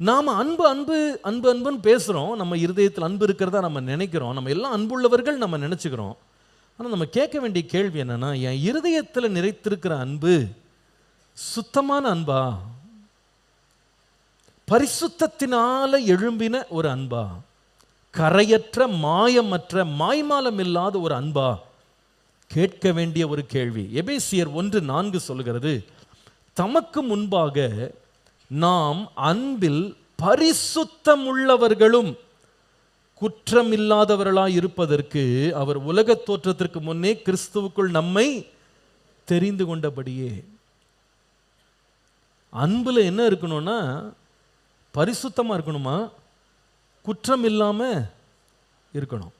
நாம் அன்பு அன்பு அன்பு அன்புன்னு பேசுகிறோம், நம்ம இருதயத்தில் அன்பு இருக்கிறதா நம்ம நினைக்கிறோம், நம்ம எல்லாம் அன்புள்ளவர்கள் நம்ம நினச்சிக்கிறோம். ஆனால் நம்ம கேட்க வேண்டிய கேள்வி என்னென்னா, என் இருதயத்தில் நிறைத்திருக்கிற அன்பு சுத்தமான அன்பா, பரிசுத்தத்தினால எழும்பின ஒரு அன்பா, கரையற்ற மாயமற்ற மாய்மாலம் இல்லாத ஒரு அன்பா? கேட்க வேண்டிய ஒரு கேள்வி. எபேசியர் 1:4 சொல்கிறது, தமக்கு முன்பாக நாம் அன்பில் பரிசுத்தம் உள்ளவர்களும் குற்றமில்லாதவர்களாய் இருப்பதற்கு அவர் உலக தோற்றத்திற்கு முன்னே கிறிஸ்துவுக்குள் நம்மை தெரிந்து கொண்டபடியே. அன்புல என்ன இருக்கணும்னா, பரிசுத்தமா இருக்கணுமா, குற்றம் இல்லாம இருக்கணும்.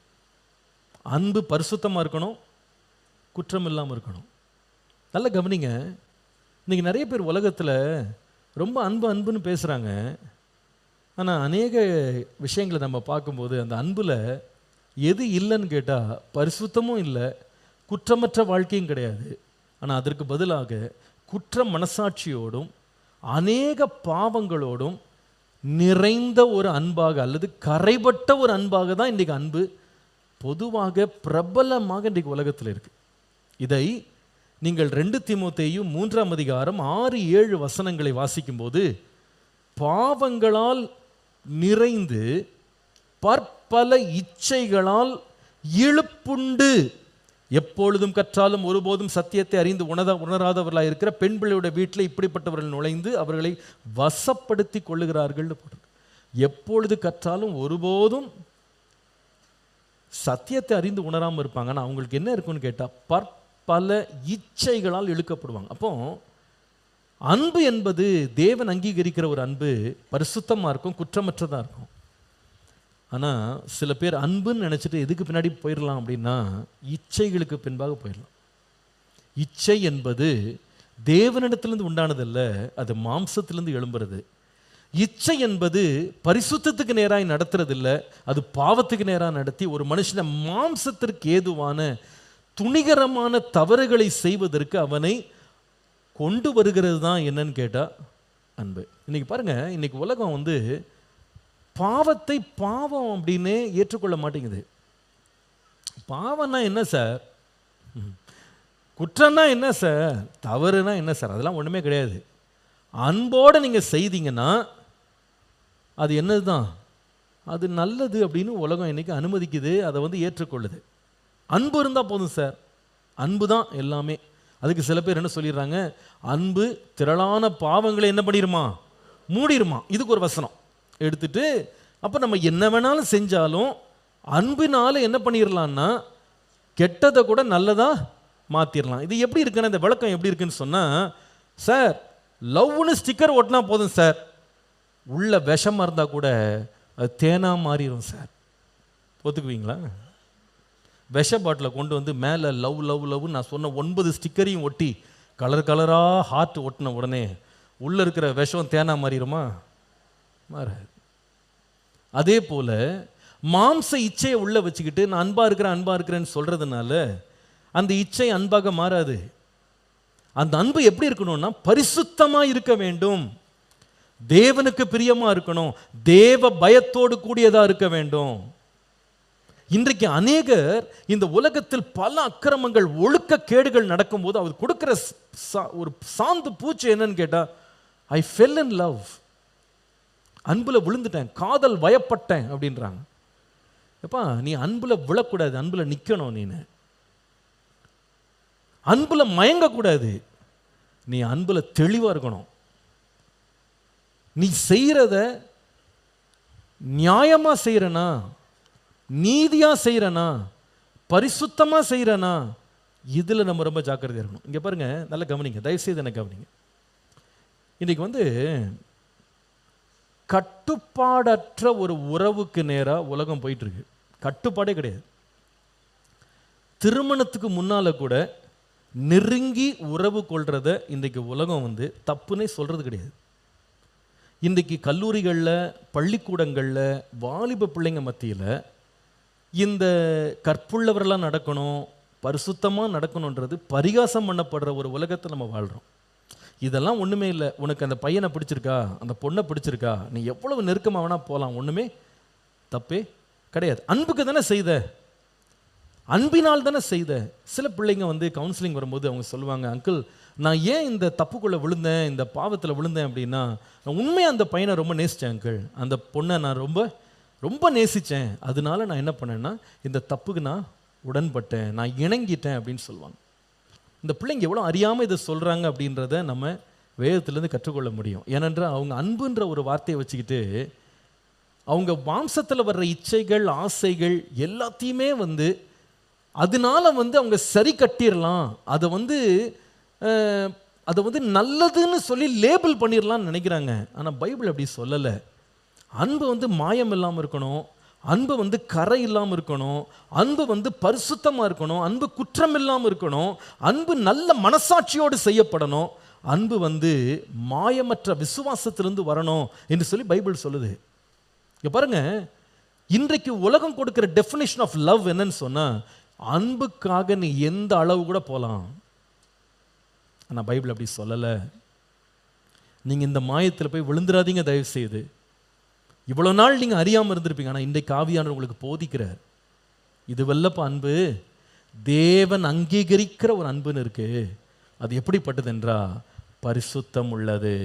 அன்பு பரிசுத்தமா இருக்கணும், குற்றம் இல்லாமல் இருக்கணும். நல்ல கவனிங்க, இன்னைக்கு நிறைய பேர் உலகத்தில் ரொம்ப அன்பு அன்புன்னு பேசுகிறாங்க. ஆனால் அநேக விஷயங்களை நம்ம பார்க்கும்போது அந்த அன்பில் எது இல்லைன்னு கேட்டால் பரிசுத்தமும் இல்லை, குற்றமற்ற வாழ்க்கையும் கிடையாது. ஆனால் அதற்கு பதிலாக குற்ற மனசாட்சியோடும் அநேக பாவங்களோடும் நிறைந்த ஒரு அன்பாக அல்லது கரைபட்ட ஒரு அன்பாக தான் இன்றைக்கு அன்பு பொதுவாக பிரபலமாக இன்றைக்கு உலகத்தில் இருக்குது. இதை நீங்கள் 2 தீமோத்தேயு 3:6-7 வசனங்களை வாசிக்கும்போது, பாவங்களால் நிறைந்து பற்பல இச்சைகளால் இழுப்புண்டு எப்பொழுதும் கற்றாலும் ஒருபோதும் சத்தியத்தை அறிந்து உணராதவர்களாக இருக்கிற பெண் பிள்ளையோட வீட்டில் இப்படிப்பட்டவர்கள் நுழைந்து அவர்களை வசப்படுத்தி கொள்ளுகிறார்கள். எப்பொழுது கற்றாலும் ஒருபோதும் சத்தியத்தை அறிந்து உணராமல் இருப்பாங்க. ஆனால் அவங்களுக்கு என்ன இருக்குன்னு கேட்டால் பற்பல இச்சைகளால் இழுக்கப்படுவாங்க. அப்போ அன்பு என்பது தேவன் அங்கீகரிக்கிற ஒரு அன்பு பரிசுத்தமாக இருக்கும், குற்றமற்றதாக இருக்கும். ஆனால் சில பேர் அன்புன்னு நினச்சிட்டு எதுக்கு பின்னாடி போயிடலாம் அப்படின்னா, இச்சைகளுக்கு பின்பாக போயிடலாம். இச்சை என்பது தேவனிடத்திலிருந்து உண்டானதல்ல, அது மாம்சத்திலிருந்து எழும்புறது. இச்சை என்பது பரிசுத்தத்துக்கு நேராக நடத்துறதில்லை, அது பாவத்துக்கு நேராக நடத்தி ஒரு மனுஷனை மாம்சத்திற்கு ஏதுவான துணிகரமான தவறுகளை செய்வதற்கு அவனை கொண்டு வருகிறது தான் என்னன்னு கேட்டால் அன்பு. இன்னைக்கு பாருங்க, இன்னைக்கு உலகம் பாவத்தை பாவம் அப்படின்னே ஏற்றுக்கொள்ள மாட்டேங்குது. பாவம்னா என்ன சார், குற்றம்னா என்ன சார், தவறுனா என்ன சார், அதெல்லாம் ஒன்றுமே கிடையாது. அன்போடு நீங்கள் செய்தீங்கன்னா அது என்னது தான், அது நல்லது அப்படின்னு உலகம் இன்னைக்கு அனுமதிக்குது, அதை ஏற்றுக்கொள்ளுது. அன்பு இருந்தால் போதும் சார், அன்பு தான் எல்லாமே. அதுக்கு சில பேர் என்ன சொல்லிடுறாங்க, அன்பு திரளான பாவங்களை என்ன பண்ணிடுமா, மூடிடுமா. இதுக்கு ஒரு வசனம் எடுத்துட்டு அப்போ நம்ம என்ன வேணாலும் செஞ்சாலும் அன்பினால என்ன பண்ணிடலான்னா கெட்டதை கூட நல்லதாக மாற்றிடலாம். இது எப்படி இருக்குன்னா, இந்த விளக்கம் எப்படி இருக்குன்னு சொன்னால், சார் லவ்னு ஸ்டிக்கர் ஒட்டினா போதும் சார், உள்ள விஷமாக இருந்தால் கூட அது தேனாக மாறிடும் சார். ஒத்துக்குவீங்களா? விஷ பாட்டிலை கொண்டு மேலே லவ் லவ் லவ் நான் சொன்ன 9 ஸ்டிக்கரையும் ஒட்டி கலர் கலராக ஹார்ட் ஒட்டின உடனே உள்ளே இருக்கிற விஷம் தேனாக மாறிடுமா? மாறாது. அதே போல் மாம்ச இச்சையை உள்ளே வச்சுக்கிட்டு நான் அன்பாக இருக்கிறேன்னு சொல்கிறதுனால அந்த இச்சை அன்பாக மாறாது. அந்த அன்பு எப்படி இருக்கணும்னா பரிசுத்தமாக இருக்க வேண்டும், தேவனுக்கு பிரியமாக இருக்கணும், தேவ பயத்தோடு கூடியதாக இருக்க வேண்டும். இன்றைக்கு அநேகர் இந்த உலகத்தில் பல அக்கிரமங்கள் ஒழுக்க கேடுகள் நடக்கும்போது அவர் கொடுக்கிற ஒரு சாந்து பூச்சி என்னன்னு கேட்டால், ஐ ஃபெல் இன் லவ், அன்புல விழுந்துட்டேன், காதல் வயப்பட்டேன் அப்படின்றாங்க. எப்பா, நீ அன்புல விழக்கூடாது, அன்புல நிற்கணும், நீ அன்புல மயங்கக்கூடாது, நீ அன்புல தெளிவாக இருக்கணும். நீ செய்கிறத நியாயமாக செய்கிறனா, நீதியாக செய்கிறனா, பரிசுத்தமாக செய்கிறனா, இதில் நம்ம ரொம்ப ஜாக்கிரதையாக இருக்கணும். இங்கே பாருங்க, நல்லா கவனிங்க, தயவுசெய்து என்ன கவனிங்க. இன்றைக்கி கட்டுப்பாடற்ற ஒரு உறவுக்கு நேராக உலகம் போயிட்டுருக்கு. கட்டுப்பாடே கிடையாது. திருமணத்துக்கு முன்னால் கூட நெருங்கி உறவு கொள்றத இன்றைக்கு உலகம் தப்புன்னே சொல்கிறது கிடையாது. இன்றைக்கு கல்லூரிகளில், பள்ளிக்கூடங்களில், வாலிப பிள்ளைங்க மத்தியில் இந்த கற்புள்ளவரெல்லாம் நடக்கணும், பரிசுத்தமாக நடக்கணுன்றது பரிகாசம் பண்ணப்படுற ஒரு உலகத்தை நம்ம வாழ்கிறோம். இதெல்லாம் ஒன்றுமே இல்லை. உனக்கு அந்த பையனை பிடிச்சிருக்கா, அந்த பொண்ணை பிடிச்சிருக்கா, நீ எவ்வளவு நெருக்கமாக வேணால் போகலாம், ஒன்றுமே தப்பே கிடையாது. அன்புக்கு தானே செய்த, அன்பினால் தானே செய்த. சில பிள்ளைங்க வந்து கவுன்சிலிங் வரும்போது அவங்க சொல்லுவாங்க, அங்கிள் நான் ஏன் இந்த தப்புக்குள்ளே விழுந்தேன், இந்த பாவத்தில் விழுந்தேன் அப்படின்னா, நான் உண்மையாக அந்த பையனை ரொம்ப நேசித்தேன் அங்கிள், அந்த பொண்ணை நான் ரொம்ப ரொம்ப நேசித்தேன், அதனால நான் என்ன பண்ணேன்னா இந்த தப்புக்கு நான் உடன்பட்டேன், நான் இணங்கிட்டேன் அப்படின்னு சொல்லுவாங்க. இந்த பிள்ளைங்க எவ்வளோ அறியாமல் இதை சொல்கிறாங்க அப்படின்றத நம்ம வேதத்திலேருந்து கற்றுக்கொள்ள முடியும். ஏனென்றால் அவங்க அன்புன்ற ஒரு வார்த்தையை வச்சுக்கிட்டு அவங்க மாம்சத்தில் வர்ற இச்சைகள் ஆசைகள் எல்லாத்தையுமே வந்து அதனால வந்து அவங்க சரி கட்டிடலாம், அதை வந்து நல்லதுன்னு சொல்லி லேபிள் பண்ணிடலாம்னு நினைக்கிறாங்க. ஆனால் பைபிள் அப்படி சொல்லலை. அன்பு வந்து மாயம் இல்லாமல் இருக்கணும், அன்பு வந்து கரை இல்லாமல் இருக்கணும், அன்பு வந்து பரிசுத்தமாக இருக்கணும், அன்பு குற்றம் இல்லாமல் இருக்கணும், அன்பு நல்ல மனசாட்சியோடு செய்யப்படணும், அன்பு வந்து மாயமற்ற விசுவாசத்திலிருந்து வரணும் என்று சொல்லி பைபிள் சொல்லுது. இங்க பாருங்க, இன்றைக்கு உலகம் கொடுக்கிற டெஃபினிஷன் ஆஃப் லவ் என்னன்னு சொன்னா, அன்புக்காக நீ எந்த அளவு கூட போகலாம். ஆனால் பைபிள் அப்படி சொல்லலை. நீங்கள் இந்த மாயத்தில் போய் விழுந்துடாதீங்க தயவு செய்து. இவ்வளோ நாள் நீங்கள் அறியாமல் இருந்திருப்பீங்க, ஆனால் இன்றைக்கு ஆவியானவர் உங்களுக்கு போதிக்கிறார். இது வல்லப்ப அன்பு, தேவன் அங்கீகரிக்கிற ஒரு அன்புன்னு இருக்கு. அது எப்படிப்பட்டது என்றா பரிசுத்தம் உள்ளது.